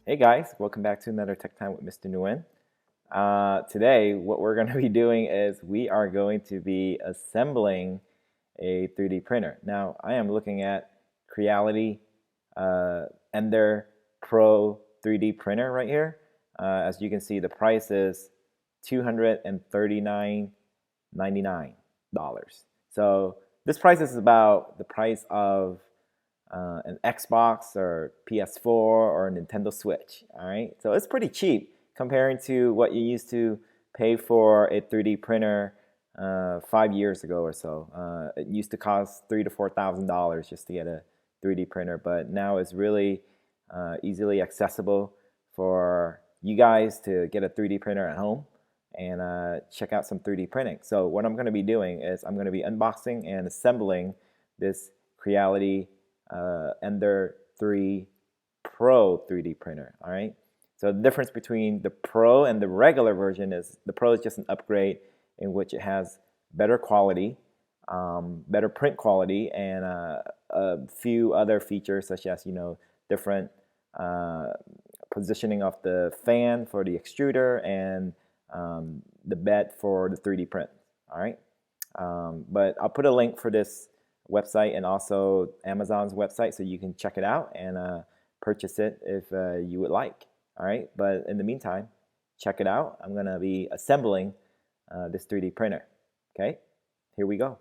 Hey guys, welcome back to another Tech Time with Mr. Nguyen. Today, what we're going to be doing is we are going to be assembling a 3D printer. Now, I am looking at Creality Ender Pro 3D printer right here. As you can see, the price is $239.99. So this price is about the price of an Xbox or PS4 or a Nintendo Switch. All right, so it's pretty cheap comparing to what you used to pay for a 3D printer 5 years ago or so. It used to cost $3,000 to $4,000 just to get a 3D printer, but now it's really easily accessible for you guys to get a 3D printer at home and check out some 3D printing. So what I'm going to be doing is I'm going to be unboxing and assembling this Creality Ender 3 Pro 3D printer. All right. So the difference between the Pro and the regular version is the Pro is just an upgrade in which it has better quality, better print quality, and a few other features such as different positioning of the fan for the extruder and the bed for the 3D print. All right. But I'll put a link for this website and also Amazon's website so you can check it out and purchase it if you would like. All right, but in the meantime, check it out. I'm gonna be assembling this 3D printer. Okay, here we go.